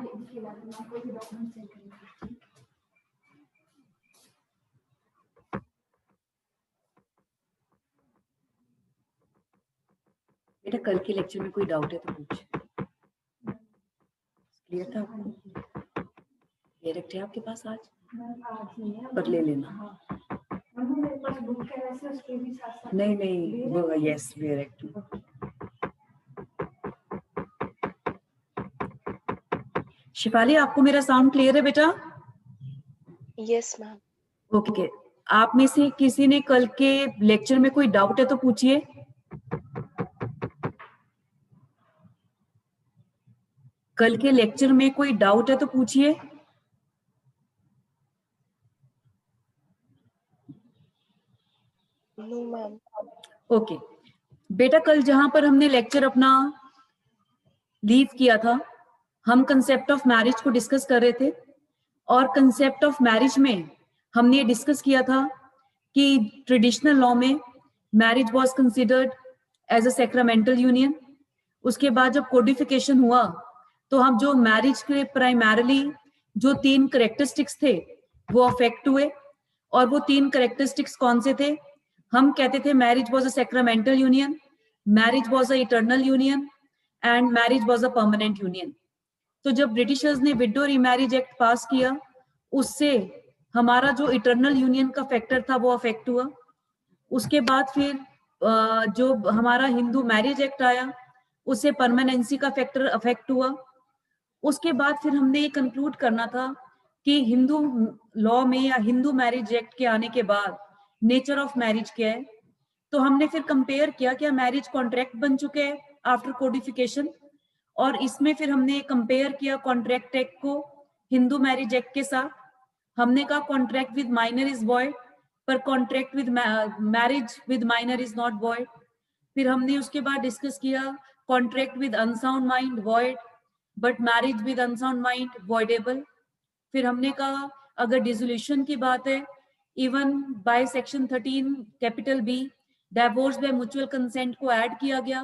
इसके बाद मैं कोई भी डॉक्यूमेंट सेंड करूंगी। बेटा कल के लेक्चर में कोई डाउट है तो पूछ। क्लियर था आपको? क्लियर है आपके पास आज? पर ले लेना। मेरे पास बुक है वैसे, उसके भी साथ नहीं नहीं, यस डायरेक्ट। शिफाली, आपको मेरा साउंड क्लियर है बेटा? Yes ma'am. ओके, आप में से किसी ने कल के लेक्चर में कोई डाउट है तो पूछिए। कल के लेक्चर में कोई डाउट है तो पूछिए। No ma'am. ओके बेटा, कल जहां पर हमने लेक्चर अपना लीव किया था, हम कंसेप्ट ऑफ मैरिज को डिस्कस कर रहे थे। और कंसेप्ट ऑफ मैरिज में हमने ये डिस्कस किया था कि ट्रेडिशनल लॉ में marriage was considered as a sacramental union. उसके बाद जब कोडिफिकेशन हुआ तो हम जो मैरिज के प्राइमरली जो 3 करेक्टरिस्टिक्स थे वो अफेक्ट हुए। और वो 3 करेक्टरिस्टिक्स कौन से थे? हम कहते थे marriage was a sacramental union, marriage was a eternal union and marriage was a permanent union. तो जब ब्रिटिशर्स ने विडो रीमैरिज एक्ट पास किया, उससे हमारा जो इटर्नल यूनियन का फैक्टर था वो अफेक्ट हुआ। उसके बाद फिर जो हमारा हिंदू मैरिज एक्ट आया, उससे परमानेंसी का फैक्टर अफेक्ट हुआ। उसके बाद फिर हमने ये कंक्लूड करना था कि हिंदू लॉ में या हिंदू मैरिज एक्ट के आने के बाद नेचर ऑफ मैरिज क्या है। तो हमने फिर कंपेयर किया क्या मैरिज कॉन्ट्रैक्ट बन चुके हैं आफ्टर कोडिफिकेशन, और इसमें फिर हमने कंपेयर किया कॉन्ट्रैक्ट एक्ट को हिंदू मैरिज एक्ट के साथ। हमने कहा contract with minor is void, पर contract with marriage with minor is not void. फिर हमने उसके बाद डिस्कस किया contract with unsound mind void, but marriage with unsound mind voidable. फिर हमने कहा अगर डिसोल्यूशन की बात है, even by section 13 capital B divorce by mutual consent को ऐड किया गया,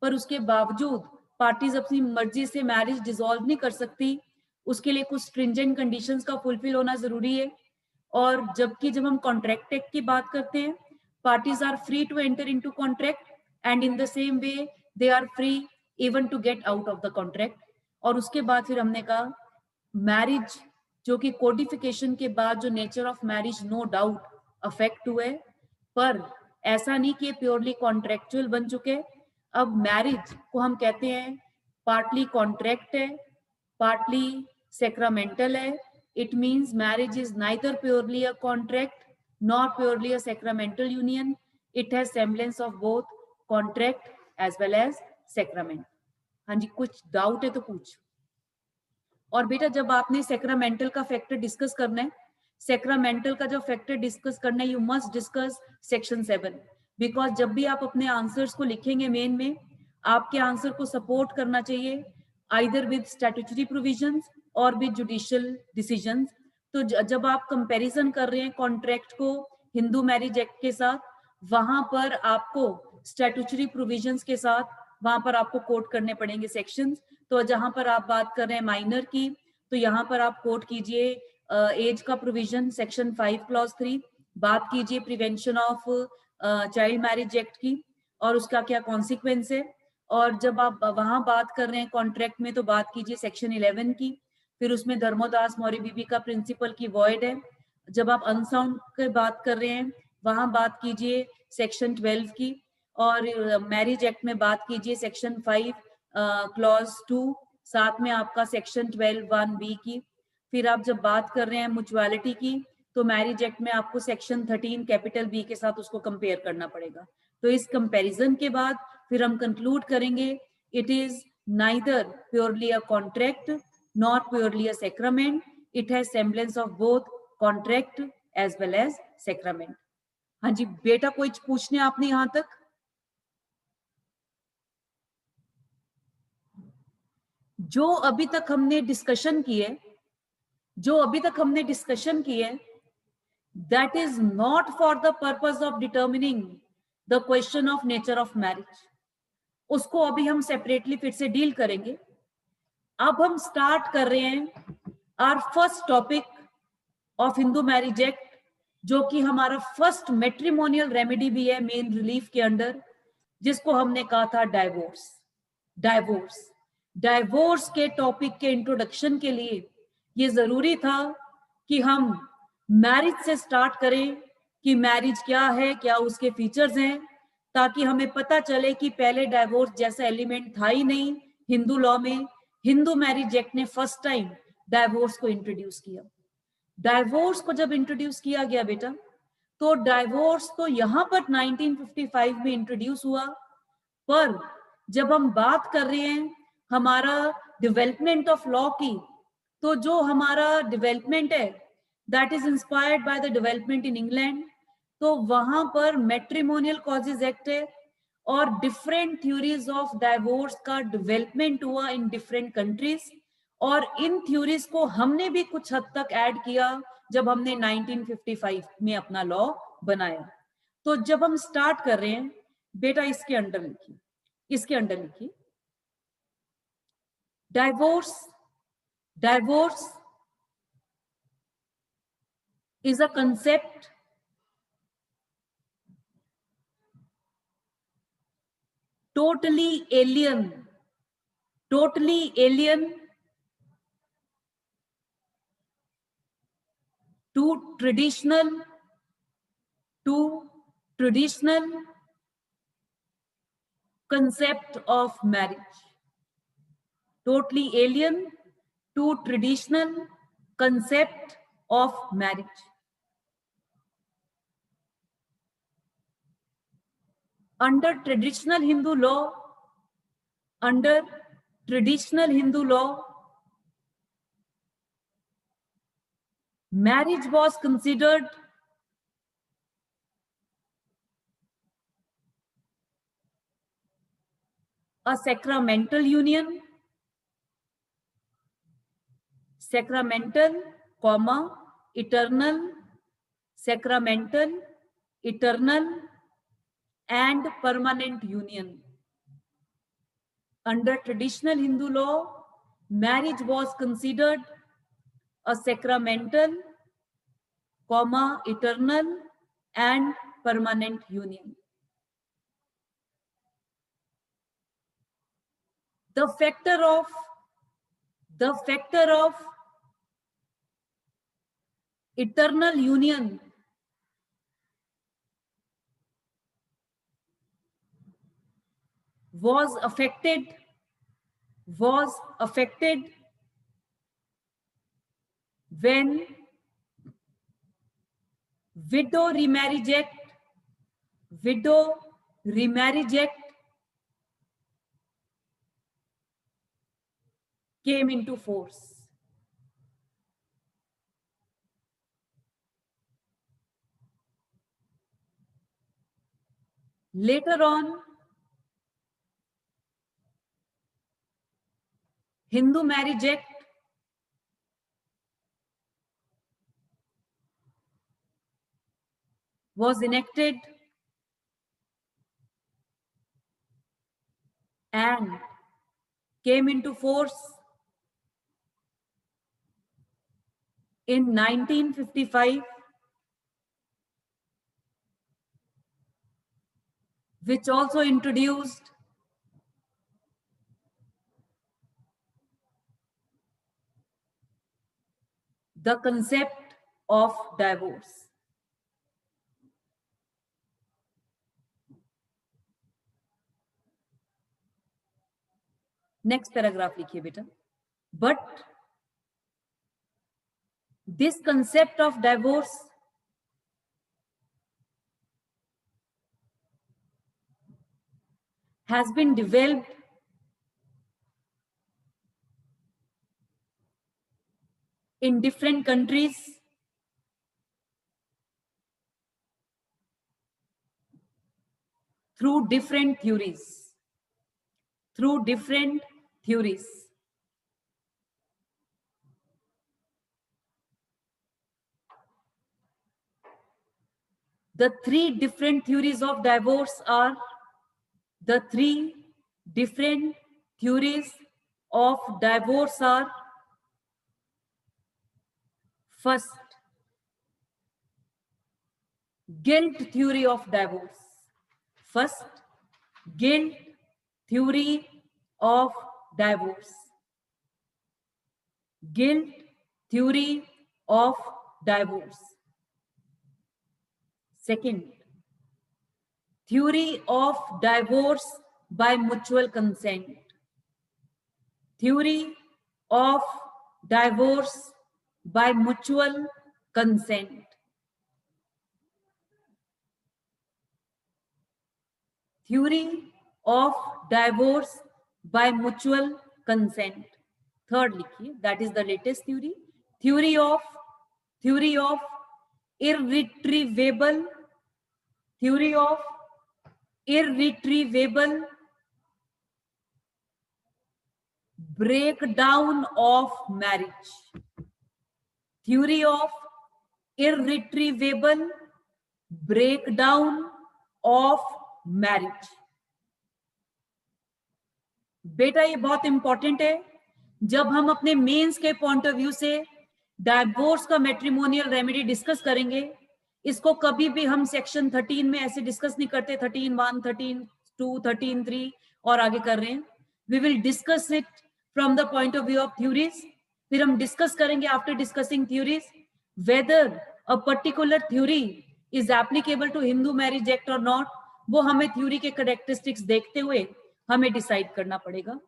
पर उसके बावजूद पार्टीज अपनी मर्जी से मैरिज डिसॉल्व नहीं कर सकती, उसके लिए कुछ स्ट्रिंजेंट कंडीशंस का फुलफिल होना जरूरी है। और जबकि जब हम कॉन्ट्रैक्ट एक्ट की बात करते हैं, parties are free to enter into contract and in the same way they are free even to get out of the contract. और उसके बाद फिर हमने कहा मैरिज जो कि कोडिफिकेशन के बाद जो nature of marriage no doubt affect हुए, पर ऐसा नहीं कि प्योरली कॉन्ट्रेक्चुअल बन चुके। अब मैरिज को हम कहते हैं पार्टली कॉन्ट्रैक्ट है, पार्टली सैक्रामेंटल है। It means marriage is neither purely a contract not purely a sacramental union. It has semblance of both contract as well as sacrament. हाँ जी, कुछ डाउट है तो पूछ। और बेटा जब आपने सैक्रामेंटल का फैक्टर डिस्कस करना है, सैक्रामेंटल का जो फैक्टर डिस्कस करना है, you must discuss section 7, because जब भी आप अपने आंसर्स को लिखेंगे मेन में, आपके आंसर को सपोर्ट करना चाहिए आइदर विद स्टैट्यूटरी प्रोविजंस और विद जुडिशियल डिसीजंस। तो जब आप कंपैरिजन कर रहे हैं कॉन्ट्रैक्ट को हिंदू मैरिज एक्ट के साथ, वहां पर आपको स्टैट्यूटरी प्रोविजंस के साथ वहां पर आपको कोट करने पड़ेंगे सेक्शंस। तो जहां पर आप बात कर रहे हैं माइनर की, तो यहाँ पर आप कोट कीजिए एज का प्रोविजन सेक्शन 5 क्लॉज 3, बात कीजिए prevention of child marriage act की और उसका क्या कॉन्सिक्वेंस है। और जब आप वहां बात कर रहे हैं कॉन्ट्रैक्ट में, तो बात कीजिए सेक्शन 11 की, फिर उसमें धर्मोदास मौर्य बीबी का प्रिंसिपल की वॉइड है। जब आप अनसाउंड की बात कर रहे हैं, वहां बात कीजिए सेक्शन 12 की, और मैरिज एक्ट में बात कीजिए सेक्शन 5 क्लॉज 2, साथ में आपका सेक्शन 12(1)(b) की। फिर आप जब बात कर रहे हैं म्यूचुअलिटी की, तो मैरिज एक्ट में आपको सेक्शन 13 कैपिटल बी के साथ उसको कंपेयर करना पड़ेगा। तो इस कंपैरिजन के बाद फिर हम कंक्लूड करेंगे it is neither purely a contract not purely a sacrament, it has semblance of both contract as well as sacrament. हाँ जी बेटा, कोई पूछने आपने यहां तक? जो अभी तक हमने डिस्कशन की है, that is not for the purpose of determining the question of nature of marriage. उसको अभी हम सेपरेटली फिर से डील करेंगे। अब हम स्टार्ट कर रहे हैं our first topic of Hindu Marriage Act, जो कि हमारा फर्स्ट मैट्रिमोनियल रेमेडी भी है मेन रिलीफ के अंडर, जिसको हमने कहा था डाइवोर्स। डाइवोर्स डाइवोर्स के टॉपिक के इंट्रोडक्शन के लिए ये जरूरी था कि हम मैरिज से स्टार्ट करें कि मैरिज क्या है, क्या उसके फीचर्स हैं, ताकि हमें पता चले कि पहले डाइवोर्स जैसा एलिमेंट था ही नहीं हिंदू लॉ में। हिंदू मैरिज एक्ट ने फर्स्ट टाइम डाइवोर्स को इंट्रोड्यूस किया। डाइवोर्स को जब इंट्रोड्यूस किया गया बेटा, तो डाइवोर्स तो यहां पर 1955 में इंट्रोड्यूस हुआ, पर जब हम बात कर रहे हैं हमारा डेवलपमेंट ऑफ लॉ की, तो जो हमारा डेवलपमेंट है that is inspired by the development in England. तो वहां पर मैट्रिमोनियल कॉजेज एक्ट है और डिफरेंट थ्योरीज ऑफ डाइवोर्स का डेवलपमेंट हुआ इन डिफरेंट कंट्रीज, और इन थ्योरीज को हमने भी कुछ हद तक ऐड किया जब हमने 1955 में अपना लॉ बनाया। तो जब हम स्टार्ट कर रहे हैं बेटा, इसके अंडर लिखिए, इसके अंडर लिखिए divorce. Divorce is a concept totally alien to traditional concept of marriage. Totally alien to traditional concept of marriage. Under traditional Hindu law, marriage was considered a sacramental union, eternal, and permanent union. Under traditional Hindu law, marriage was considered a sacramental, eternal, and permanent union. The factor of eternal union was affected when Widow Remarriage Act came into force. Later on, Hindu Marriage Act was enacted and came into force in 1955, which also introduced the concept of divorce. Next paragraph लिखिए बेटा. But this concept of divorce has been developed in different countries through different theories. The three different theories of divorce are the three different theories of divorce are: first, guilt theory of divorce. First, guilt theory of divorce. Guilt theory of divorce. Second, theory of divorce by mutual consent. Theory of divorce by mutual consent. Theory of divorce by mutual consent. Third लिखिए, that is the latest theory. Theory of irretrievable breakdown of marriage. Theory of irretrievable breakdown of marriage. बेटा ये बहुत important है. जब हम अपने mains के point of view से डाइवोर्स का मैट्रिमोनियल रेमेडी डिस्कस करेंगे, इसको कभी भी हम सेक्शन 13 में ऐसे डिस्कस नहीं करते. 13(1), 13(2), 13(3) और आगे कर रहे हैं. We will discuss it from the point of view of theories. फिर हम डिस्कस करेंगे after discussing theories whether a particular theory is applicable to Hindu Marriage Act और नॉट. वो हमें थ्योरी के कैरेक्टरिस्टिक्स देखते हुए हमें डिसाइड करना पड़ेगा.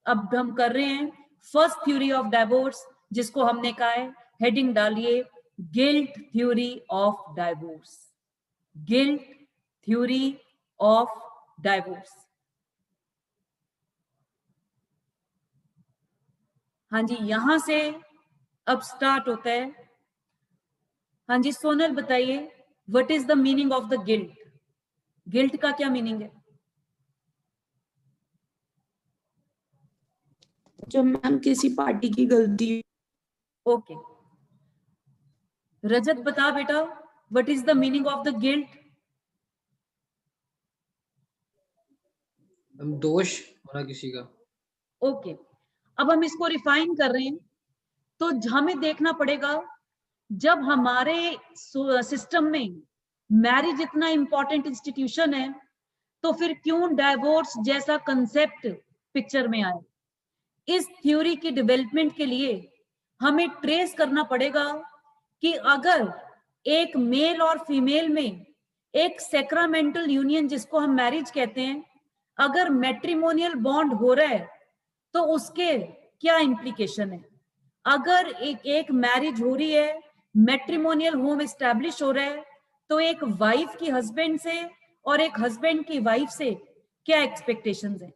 अब हम कर रहे हैं फर्स्ट थ्योरी ऑफ डाइवोर्स, जिसको हमने कहा है, हेडिंग डालिए, guilt theory of divorce. Guilt theory of divorce. हाँ जी, यहां से अब स्टार्ट होता है. हाँ जी सोनल बताइए, what is the meaning of the guilt? Guilt का क्या मीनिंग है? जब मैम किसी पार्टी की गलती. ओके, रजत बता बेटा, what is the meaning of the guilt? दोष होना किसी का. ओके, अब हम इसको रिफाइन कर रहे हैं. तो हमें देखना पड़ेगा, जब हमारे सिस्टम में मैरिज इतना इंपॉर्टेंट इंस्टीट्यूशन है, तो फिर क्यों डाइवोर्स जैसा कंसेप्ट पिक्चर में आए? इस थ्योरी की डेवलपमेंट के लिए हमें ट्रेस करना पड़ेगा कि अगर एक मेल और फीमेल में एक सैक्रामेंटल यूनियन, जिसको हम मैरिज कहते हैं, अगर मैट्रिमोनियल बॉन्ड हो रहा है तो उसके क्या इंप्लीकेशन है? अगर एक मैरिज हो रही है, मैट्रिमोनियल होम एस्टैब्लिश हो रहा है, तो एक वाइफ की हस्बैंड से और एक हस्बैंड की वाइफ से क्या एक्सपेक्टेशंस हैं?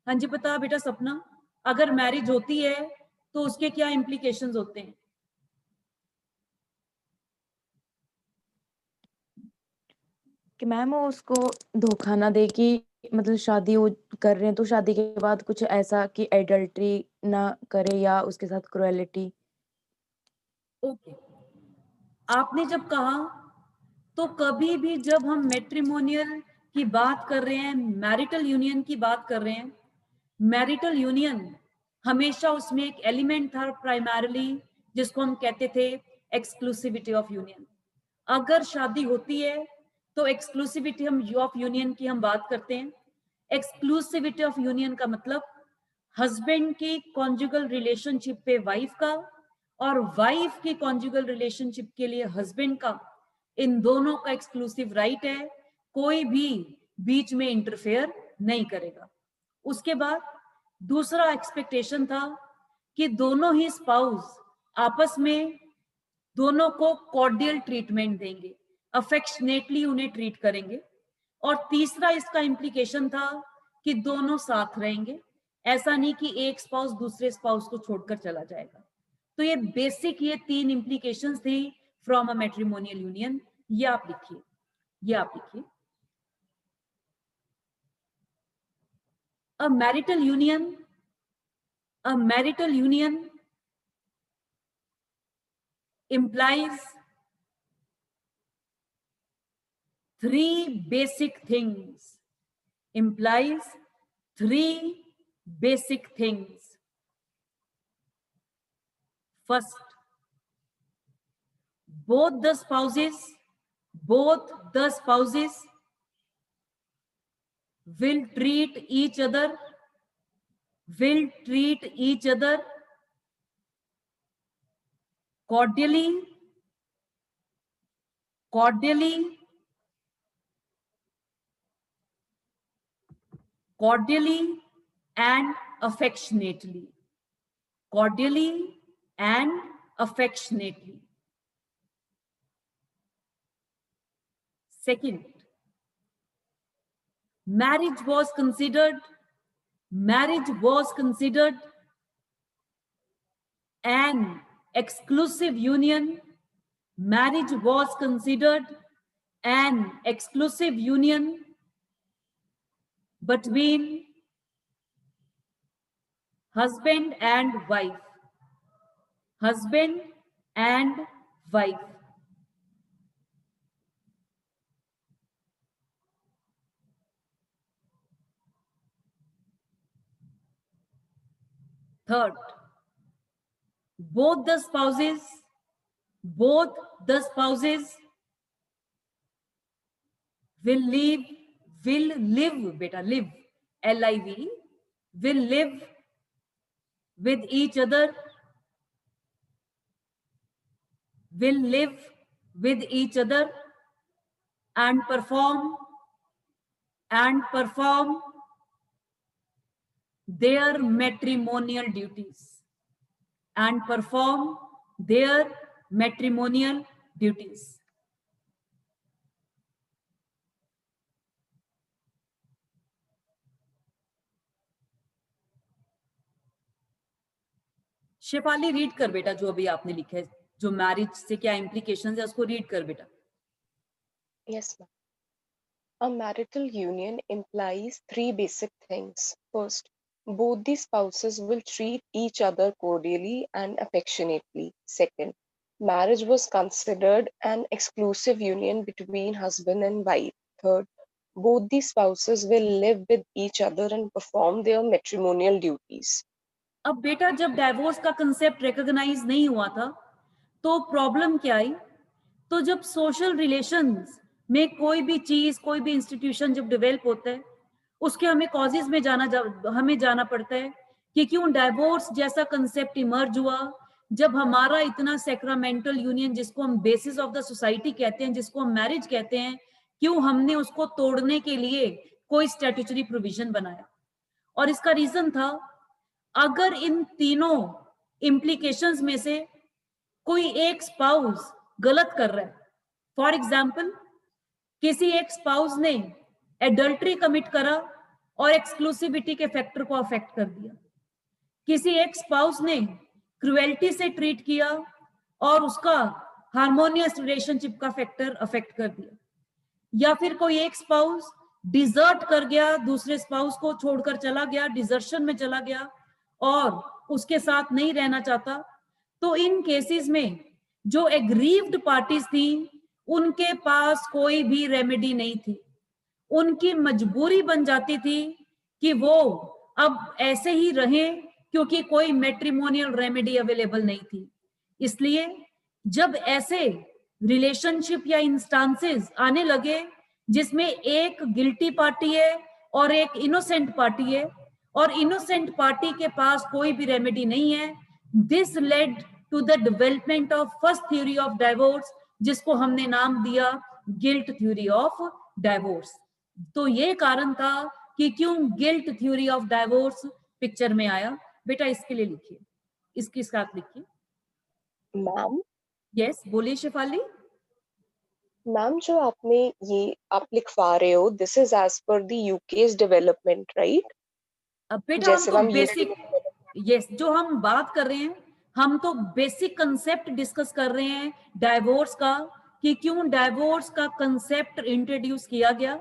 हाँ जी बता बेटा सपना, अगर मैरिज होती है तो उसके क्या इंप्लीकेशंस होते हैं? कि मैम वो उसको धोखा ना दे कि मतलब शादी वो कर रहे हैं तो शादी के बाद कुछ ऐसा कि एडल्ट्री ना करे या उसके साथ क्रुएलिटी. ओके, आपने जब कहा, तो कभी भी जब हम मैट्रिमोनियल की बात कर रहे हैं, मैरिटल यूनियन की बात कर रहे हैं, मैरिटल यूनियन हमेशा उसमें एक एलिमेंट था प्राइमरली, जिसको हम कहते थे एक्सक्लूसिविटी ऑफ यूनियन. अगर शादी होती है तो एक्सक्लूसिविटी हम ऑफ यूनियन की हम बात करते हैं. एक्सक्लूसिविटी ऑफ यूनियन का मतलब हस्बैंड की कॉन्जुगल रिलेशनशिप पे वाइफ का और वाइफ की कॉन्जुगल रिलेशनशिप के लिए हस्बैंड का, इन दोनों का एक्सक्लूसिव राइट है. कोई भी बीच में इंटरफेयर नहीं करेगा. उसके बाद दूसरा एक्सपेक्टेशन था कि दोनों ही स्पाउस आपस में दोनों को कॉर्डियल ट्रीटमेंट देंगे, अफेक्शनेटली उन्हें ट्रीट करेंगे. और तीसरा इसका इम्प्लीकेशन था कि दोनों साथ रहेंगे, ऐसा नहीं कि एक स्पाउस दूसरे स्पाउस को छोड़कर चला जाएगा. तो ये बेसिक ये 3 इम्प्लीकेशंस थी फ्रॉम अ मैट्रिमोनियल यूनियन. ये आप लिखिए. A marital union implies 3 basic things. First, both the spouses will treat each other cordially and affectionately. Second, marriage was considered an exclusive union. Marriage was considered an exclusive union between husband and wife. Third, both the spouses will live, L-I-V, will live with each other and perform their matrimonial duties. Shefali read कर बेटा जो अभी आपने लिखा है, जो marriage से क्या इम्प्लीकेशंस है उसको रीड कर बेटा. Yes, ma'am. A marital union implies three basic things. First, both the spouses will treat each other cordially and affectionately. Second, marriage was considered an exclusive union between husband and wife. Third, both the spouses will live with each other and perform their matrimonial duties. अब बेटा जब divorce का concept recognise नहीं हुआ था तो problem क्या आई? तो जब सोशल रिलेशंस में कोई भी चीज, कोई भी इंस्टीट्यूशन जब डेवलप होता है, उसके हमें कॉजेज में हमें जाना पड़ता है कि क्यों डाइवोर्स जैसा कंसेप्ट इमर्ज हुआ, जब हमारा इतना सैक्रामेंटल यूनियन जिसको हम बेसिस ऑफ द सोसाइटी कहते हैं, जिसको हम मैरिज कहते हैं, क्यों हमने उसको तोड़ने के लिए कोई स्टैट्यूटरी प्रोविजन बनाया? और इसका रीजन था, अगर इन तीनों इम्प्लीकेशंस में से कोई एक स्पाउस गलत कर रहा है, फॉर एग्जाम्पल किसी एक स्पाउस ने एडल्ट्री कमिट करा और एक्सक्लूसिविटी के फैक्टर को अफेक्ट कर दिया, किसी एक स्पाउस ने क्रुएल्टी से ट्रीट किया और उसका हार्मोनियस रिलेशनशिप का फैक्टर अफेक्ट कर दिया, या फिर कोई एक स्पाउस डिजर्ट कर गया, दूसरे स्पाउस को छोड़कर चला गया, डिजर्शन में चला गया और उसके साथ नहीं रहना चाहता, तो इन केसेस में जो एग्रीव्ड पार्टीज थी उनके पास कोई भी रेमेडी नहीं थी. उनकी मजबूरी बन जाती थी कि वो अब ऐसे ही रहें क्योंकि कोई मैट्रिमोनियल रेमेडी अवेलेबल नहीं थी. इसलिए जब ऐसे रिलेशनशिप या इंस्टांसेस आने लगे जिसमें एक गिल्टी पार्टी है और एक इनोसेंट पार्टी है और इनोसेंट पार्टी के पास कोई भी रेमेडी नहीं है, this led to the development of first theory of divorce, जिसको हमने नाम दिया गिल्ट थ्योरी ऑफ डाइवोर्स. तो ये कारण था कि क्यों guilt theory of divorce picture में आया. बेटा इसके लिए लिखिए, इसके साथ लिखिए. मैम, यस बोलिए शेफाली. मैम जो आपने ये आप लिखवा रहे हो, this is as per the UK's development, right? अब बेटा हम तो बेसिक, यस जो हम बात कर रहे हैं, हम तो बेसिक कंसेप्ट डिस्कस कर रहे हैं डाइवोर्स का, कि क्यों डाइवोर्स का कंसेप्ट इंट्रोड्यूस किया गया.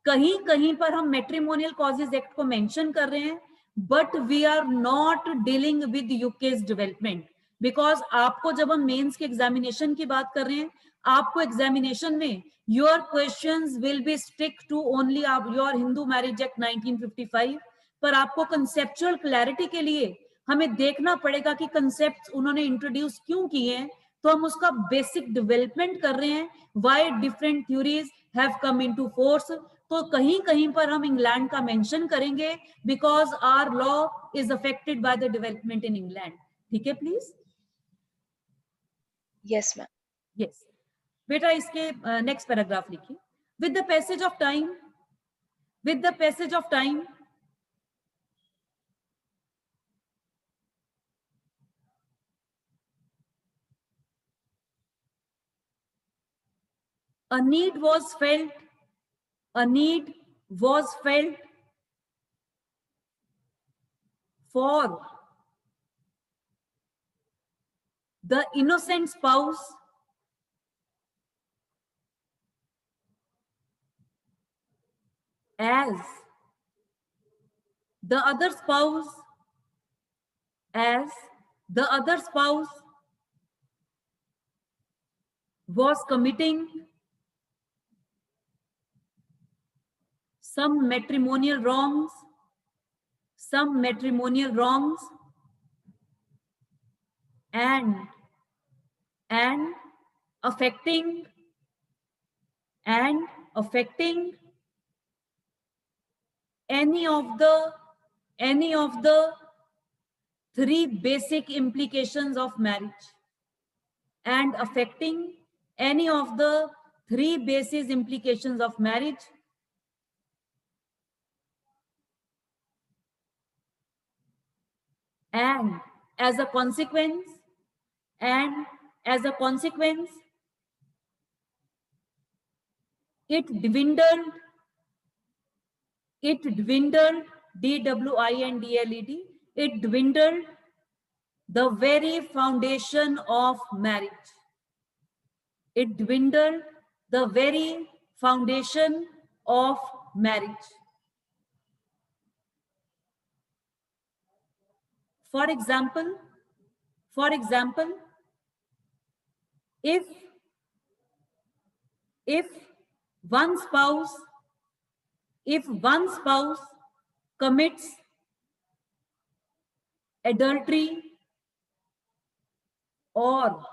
कहीं कहीं पर हम मैट्रिमोनियल कॉजेज एक्ट को मेंशन कर रहे हैं, but we are not dealing with UK's development, because आपको जब हम मेंस के एग्जामिनेशन की बात कर रहे हैं, आपको एग्जामिनेशन में your questions will be stick to only your Hindu Marriage Act 1955, पर आपको कंसेप्चुअल क्लैरिटी के लिए हमें देखना पड़ेगा कि कंसेप्ट उन्होंने इंट्रोड्यूस क्यों किए हैं, तो हम उसका बेसिक डेवलपमेंट कर रहे हैं, why different theories have come into force. तो कहीं कहीं पर हम इंग्लैंड का मेंशन करेंगे, because our law is affected by the development in England. ठीक है प्लीज? Yes, ma'am. यस बेटा, इसके नेक्स्ट पैराग्राफ लिखिए। With the passage of time, with the passage of time a need was felt, a need was felt for the innocent spouse as the other spouse, as the other spouse was committing some matrimonial wrongs, some matrimonial wrongs, and affecting any of the three basic implications of marriage, and affecting any of the three basic implications of marriage, and as a consequence, it dwindled, DWINDLED, it dwindled the very foundation of marriage. It dwindled the very foundation of marriage. For example, if one spouse commits adultery or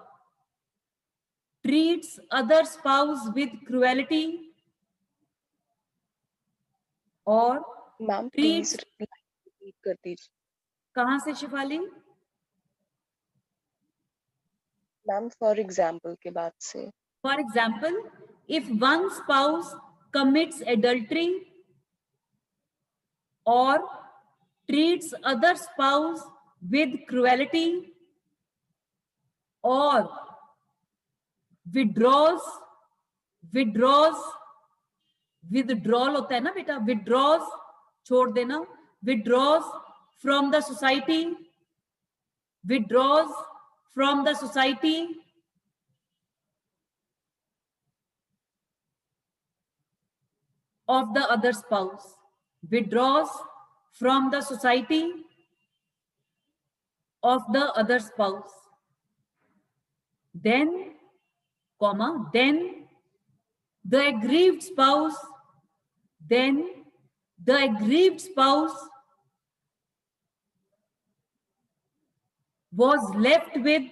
treats other spouse with cruelty, or Ma'am, treats, please repeat कर दीजिए. कहां से Shifali? Ma'am, for example के बाद से. For example, if one spouse commits adultery or treats other spouse with cruelty or withdraws withdrawal होता है ना बेटा, withdraws छोड़ देना, withdraws from the society, of the other spouse, withdraws from the society of the other spouse, then the aggrieved spouse was left with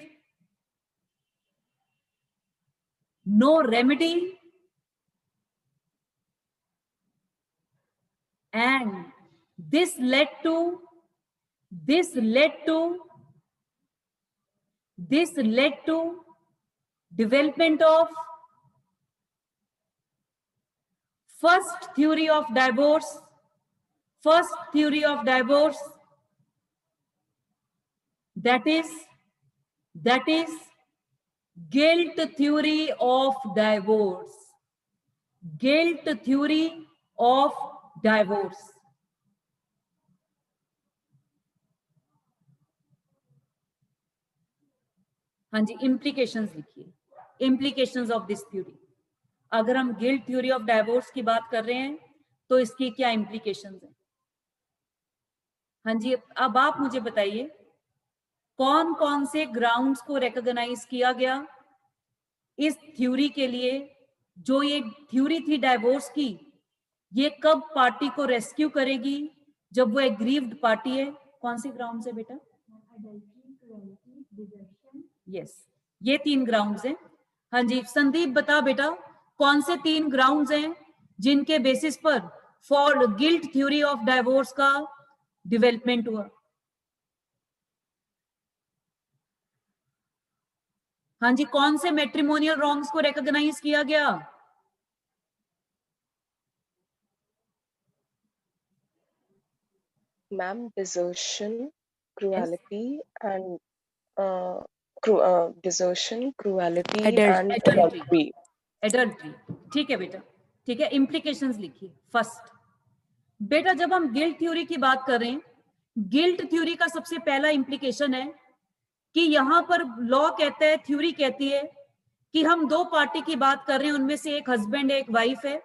no remedy, and this led to development of first theory of divorce, that is guilt theory of divorce, हाँ जी, implications लिखिए, implications of this theory। अगर हम guilt theory of divorce की बात कर रहे हैं तो इसकी क्या इम्प्लीकेशंस हैं? हाँ जी, अब आप मुझे बताइए कौन कौन से ग्राउंड्स को रिकॉग्नाइज किया गया इस थ्योरी के लिए? जो ये थ्योरी थी डाइवोर्स की, ये कब पार्टी को रेस्क्यू करेगी? जब वो एग्रीव्ड पार्टी है। कौन से ग्राउंड से बेटा? adultery, cruelty, desertion. यस, ये 3 ग्राउंड्स हैं। हाँ जी, संदीप बता बेटा, कौन से 3 ग्राउंड्स हैं जिनके बेसिस पर for guilt theory of divorce का डेवलपमेंट हुआ? हाँ जी, कौन से मैट्रिमोनियल रॉन्ग्स को रिकॉग्नाइज किया गया? Ma'am, desertion, cruelty, and desertion, cruelty, and Adultery. adultery. Adultery, ठीक है बेटा, ठीक है। इम्प्लीकेशंस लिखिए। फर्स्ट बेटा, जब हम गिल्ट थ्योरी की बात कर रहे हैं, गिल्ट थ्योरी का सबसे पहला इम्प्लीकेशन है कि यहां पर लॉ कहता है, थ्योरी कहती है कि हम 2 पार्टी की बात कर रहे हैं, उनमें से एक हस्बैंड है, एक वाइफ है,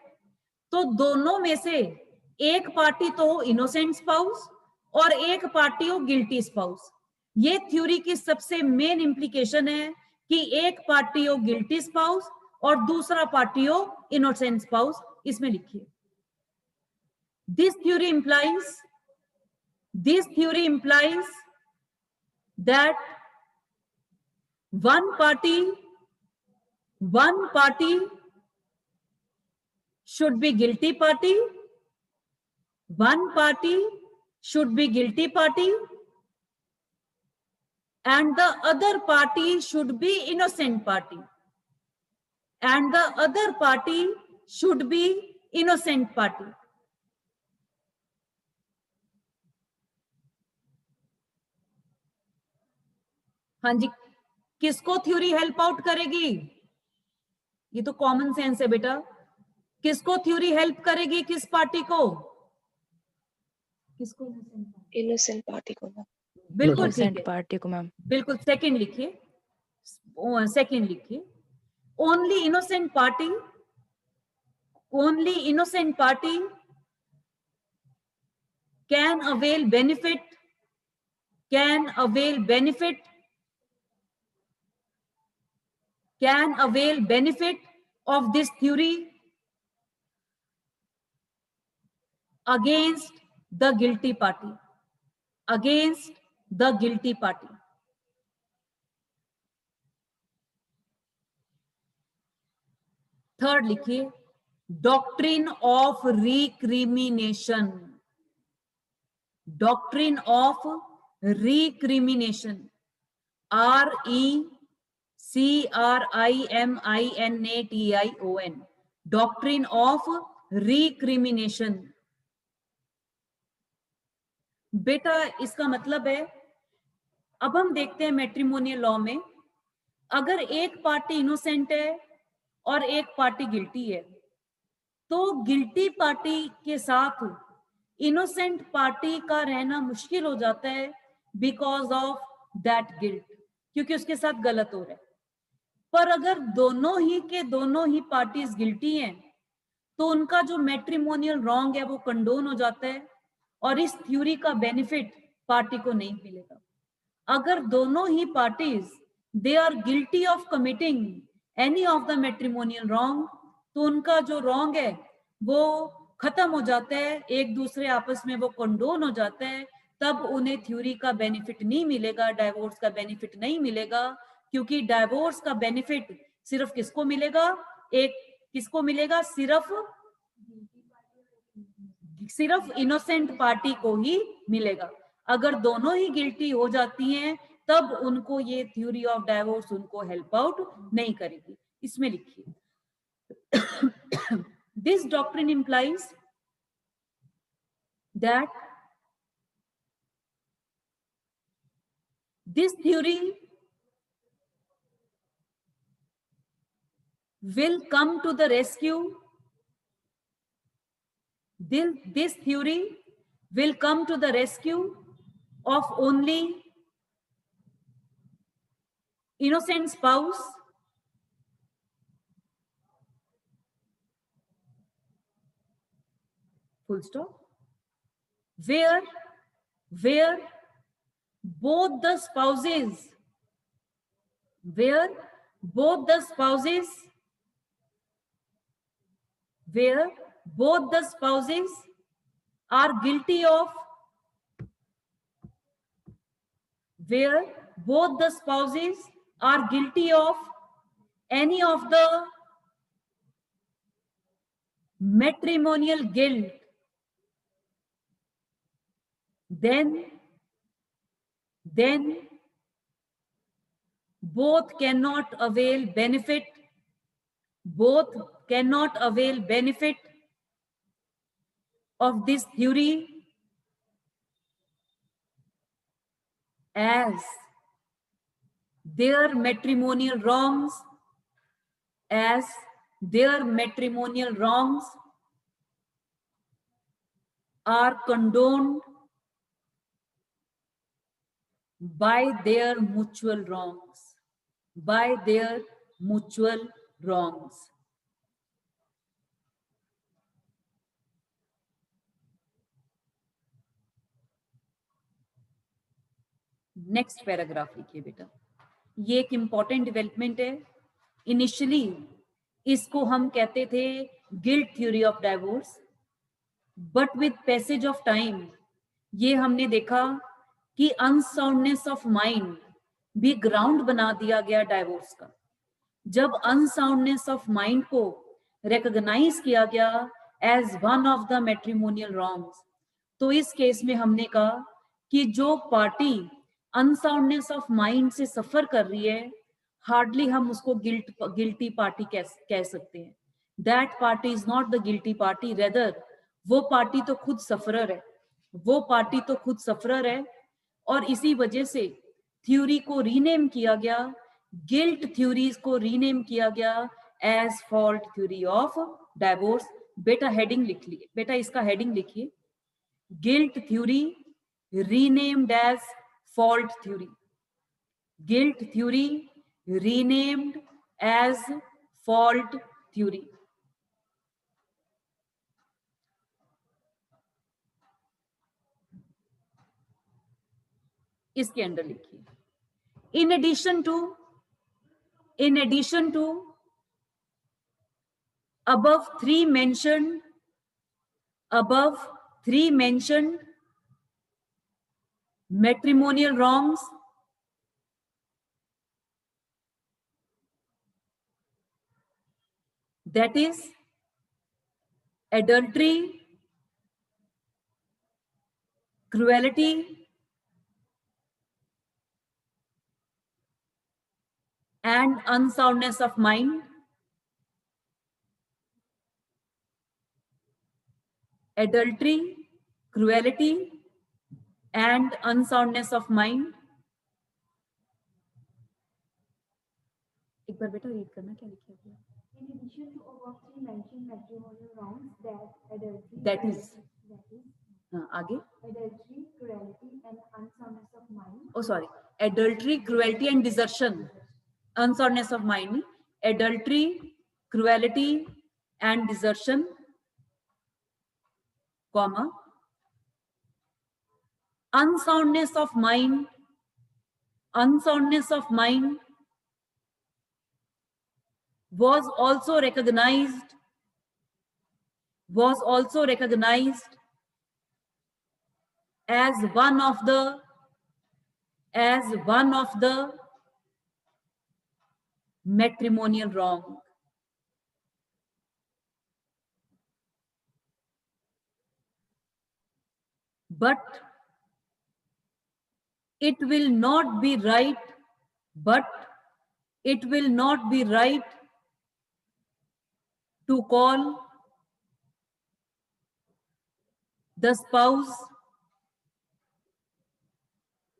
तो दोनों में से एक पार्टी तो हो इनोसेंट स्पाउस और एक पार्टी हो गिल्टी स्पाउस। ये थ्योरी की सबसे मेन इम्प्लीकेशन है कि एक पार्टी हो गिल्टी स्पाउस और दूसरा पार्टी हो इनोसेंट स्पाउस। इसमें लिखिए, this theory implies that one party should be guilty party, one party should be guilty party, and the other party should be innocent party, and the other party should be innocent party. हाँ जी, किसको theory help out करेगी? ये तो common sense है बेटा। किसको theory help करेगी? किस पार्टी को? किसको? Innocent party को ma'am. बिल्कुल ठीक इनोसेंट है, पार्टी को मैम। बिल्कुल। सेकंड लिखिए, सेकंड लिखिए, only innocent party can avail benefit of this theory against the guilty party. Third लिखिए, doctrine of recrimination. RECRIMINATION, doctrine of recrimination. बेटा, इसका मतलब है, अब हम देखते हैं मैट्रिमोनियल लॉ में, अगर एक पार्टी इनोसेंट है और एक पार्टी गिल्टी है, तो गिल्टी पार्टी के साथ इनोसेंट पार्टी का रहना मुश्किल हो जाता है बिकॉज ऑफ दैट गिल्ट, क्योंकि उसके साथ गलत हो रहा है। पर अगर दोनों ही पार्टीज गिल्टी हैं, तो उनका जो मैट्रिमोनियल रॉन्ग है वो कंडोन हो जाता है और इस थ्योरी का बेनिफिट पार्टी को नहीं मिलेगा। अगर दोनों ही parties they are guilty of committing any of the matrimonial wrong, तो उनका जो रॉन्ग है वो खत्म हो जाता है, एक दूसरे आपस में वो कंडोन हो जाता है, तब उन्हें थ्योरी का बेनिफिट नहीं मिलेगा, डाइवोर्स का बेनिफिट नहीं मिलेगा। क्योंकि डाइवोर्स का बेनिफिट सिर्फ किसको मिलेगा? किसको मिलेगा? सिर्फ इनोसेंट पार्टी को ही मिलेगा। अगर दोनों ही गिल्टी हो जाती हैं, तब उनको ये थ्योरी ऑफ डाइवोर्स उनको हेल्प आउट नहीं करेगी। इसमें लिखिए, this doctrine implies that this theory will come to the rescue. This theory will come to the rescue of only innocent spouse full stop, where both the spouses are guilty where both the spouses are guilty of any of the matrimonial guilt, then both cannot avail benefit of this theory, as their matrimonial wrongs are condoned by their mutual wrongs. Next paragraph लिखिए बेटा। ये एक important development है। Initially इसको हम कहते थे guilt theory of divorce, but with passage of time ये हमने देखा कि अनसाउंडनेस ऑफ माइंड भी ग्राउंड बना दिया गया डाइवोर्स का। जब अनसाउंडनेस ऑफ माइंड को रिकॉग्नाइज किया गया as one of the matrimonial wrongs, तो इस केस में हमने कहा कि जो पार्टी अनसाउंडनेस ऑफ माइंड से सफर कर रही है, हार्डली हम उसको गिल्टी पार्टी कह सकते हैं। That party is not the guilty party, rather वो पार्टी तो खुद सफरर है। और इसी वजह से थ्योरी को रीनेम किया गया, गिल्ट थ्योरीज को रीनेम किया गया as fault theory of divorce. बेटा हेडिंग लिख लिए, बेटा इसका हेडिंग लिखिए, guilt theory renamed as fault theory, guilt theory renamed as fault theory. इसके अंदर लिखिए, in addition to above three mentioned matrimonial wrongs, that is adultery, cruelty, and unsoundness of mind, adultery, cruelty, and unsoundness of mind. एक बार बेटा read करना, क्या लिखा है? In addition to above three mentioned matrimonial wrongs, That is. हाँ, आगे adultery, cruelty, and unsoundness of mind. Oh, sorry. Adultery, cruelty, and desertion. Unsoundness of mind. Adultery, cruelty, and desertion, comma. Unsoundness of mind was also recognized as one of the matrimonial wrong. But it will not be right to call the spouse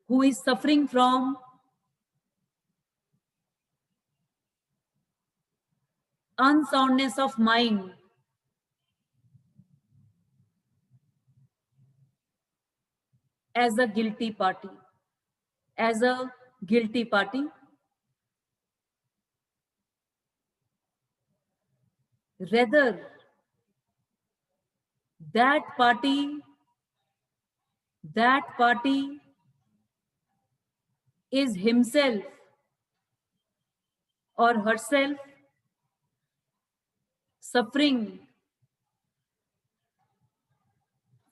who is suffering from unsoundness of mind as a guilty party. Rather, that party is himself or herself suffering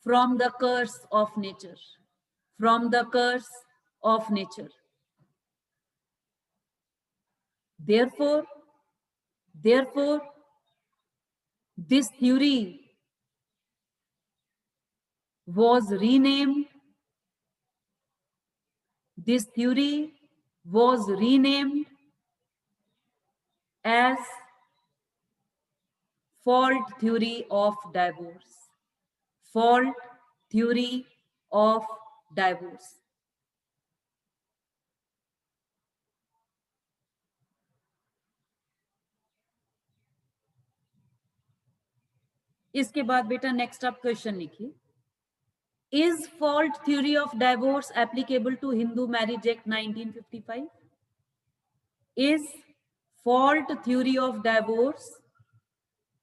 from the curse of nature, of nature. Therefore, this theory was renamed. This theory was renamed as fault theory of divorce. Fault theory of divorce. इसके बाद बेटा next आप question लिखिए. Is fault theory of divorce applicable to Hindu Marriage Act 1955? Is fault theory of divorce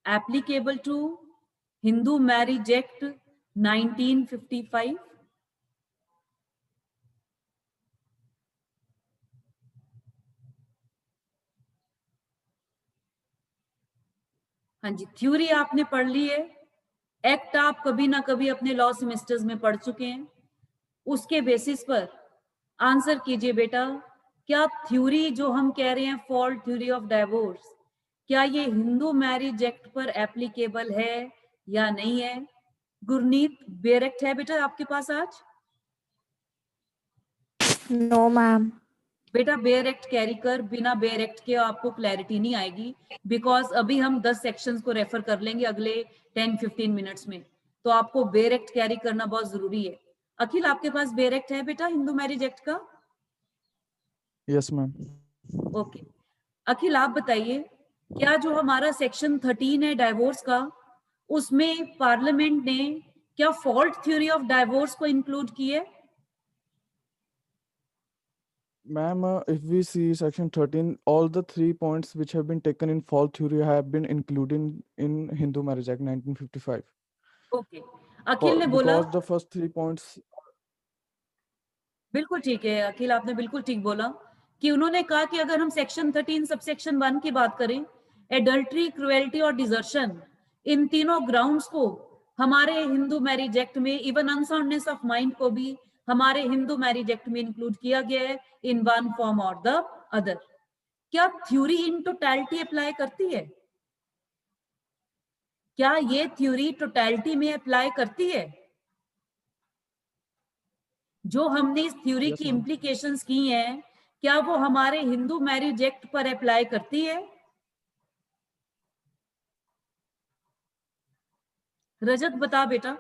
applicable to Hindu Marriage Act 1955? हाँ जी, theory आपने पढ़ ली है, act आप कभी ना कभी अपने लॉ सेमेस्टर्स में पढ़ चुके हैं. उसके बेसिस पर आंसर कीजिए बेटा, क्या थ्योरी जो हम कह रहे हैं फॉल्ट थ्योरी ऑफ डाइवोर्स, क्या ये हिंदू मैरिज एक्ट पर एप्लीकेबल है या नहीं है? गुरनीत, बेयर एक्ट है बेटा आपके पास आज? No ma'am. बेटा बेयर एक्ट कैरी कर, बिना बेयर एक्ट के आपको क्लैरिटी नहीं आएगी, बिकॉज अभी हम 10 सेक्शंस को रेफर कर लेंगे अगले 10-15 मिनट्स में, तो आपको बेयर एक्ट कैरी करना बहुत जरूरी है. अखिल, आपके पास बेयर एक्ट है बेटा हिंदू मैरिज एक्ट का? Yes ma'am. ओके. अखिल आप बताइए, क्या जो हमारा सेक्शन 13 है डाइवोर्स का, उसमें पार्लियामेंट ने क्या फॉल्ट थ्योरी ऑफ डाइवोर्स को इंक्लूड की है? Ma'am, if we see section 13, all the 3 points which have been taken in fault theory have been included in Hindu Marriage Act 1955. Okay. अखिल ने बोला, Because the first 3 points. बिल्कुल ठीक है अखिल, आपने बिल्कुल ठीक बोला कि उन्होंने कहा कि अगर हम सेक्शन 13 सबसेक्शन 1 की बात करें, एडल्ट्री, क्रुएल्टी और डिजर्शन, इन तीनों ग्राउंड्स को हमारे हिंदू मैरिज एक्ट में, इवन अनसाउंडनेस ऑफ माइंड को भी हमारे हिंदू मैरिज एक्ट में इंक्लूड किया गया है इन वन फॉर्म और द अदर. क्या थ्योरी इन टोटलिटी अप्लाई करती है? क्या ये थ्योरी टोटलिटी में अप्लाई करती है? जो हमने इस थ्योरी Yes, की ma'am. इम्प्लीकेशंस की हैं, क्या वो हमारे हिंदू मैरिज एक्ट पर अप्लाई करती है? रजत बता बेटा,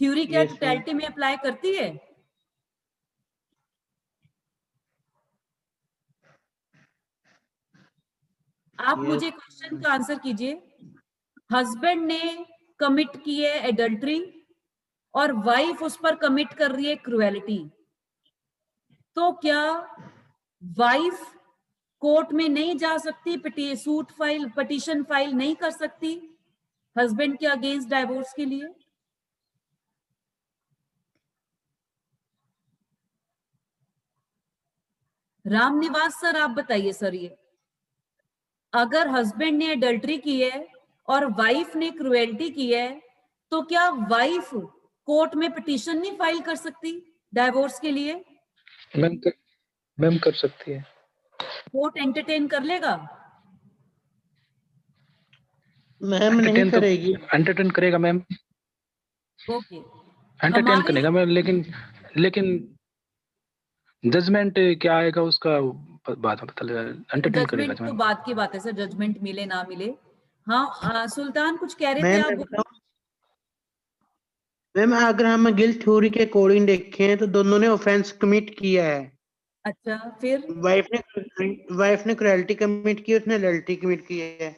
थ्योरी क्या Yes, ma'am. टोटलिटी में अप्लाई करती है? आप Yes. मुझे क्वेश्चन का आंसर कीजिए. हस्बैंड ने कमिट की है एडल्ट्री और वाइफ उस पर कमिट कर रही है क्रुएलिटी, तो क्या वाइफ कोर्ट में नहीं जा सकती, पिटीशन फाइल नहीं कर सकती हस्बैंड के अगेंस्ट डाइवोर्स के लिए? रामनिवास सर आप बताइए सर, ये अगर हस्बैंड ने एडल्ट्री की है और वाइफ ने क्रुएल्टी की है, तो क्या वाइफ कोर्ट में पिटीशन नहीं फाइल कर सकती डाइवोर्स के लिए? मैम कर सकती है. कोर्ट एंटरटेन कर लेगा? मैम नहीं करेगी. एंटरटेन करेगा मैम, ओके. एंटरटेन हमारे- करेगा मैम, लेकिन जजमेंट क्या आएगा उसका बाद में पता लगेगा. एंटरटेन करेगा जजमेंट तो मैम. बात की बात है सर, जजमेंट मिले ना मिले. हाँ सुल्तान कुछ कह रहे थे मैम आप? मैं बताऊं? मैम अगर हम गिल्ट थ्योरी के अकॉर्डिंग देखें तो दोनों ने ऑफेंस कमिट किया है. अच्छा, फिर वाइफ ने क्रुएल्टी कमिट की, उसने एडल्ट्री कमिट की है.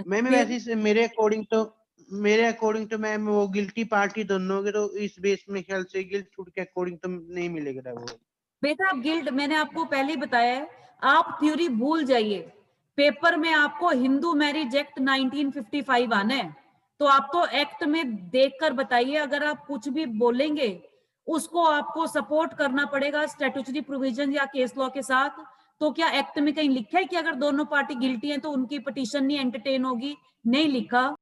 मैम फिर- वैसे से मेरे अकॉर्डिंग तो मैम वो गिल्टी पार्टी दोनों के, तो इस बेस में ख्याल से गिल्ट थ्योरी के अकॉर्डिंग तो नहीं मिलेगा वो. बेटा आप गिल्ड, मैंने आपको पहले ही बताया है, आप थ्योरी भूल जाइए. पेपर में आपको हिंदू मैरिज एक्ट 1955 आना है, तो आप तो एक्ट में देखकर बताइए. अगर आप कुछ भी बोलेंगे उसको आपको सपोर्ट करना पड़ेगा स्टैट्यूटरी प्रोविजन या केस लॉ के साथ. तो क्या एक्ट में कहीं लिखा है कि अगर दोनों पार्टी गिल्टी हैं तो उनकी पिटीशन नहीं एंटरटेन होगी? नहीं लिखा.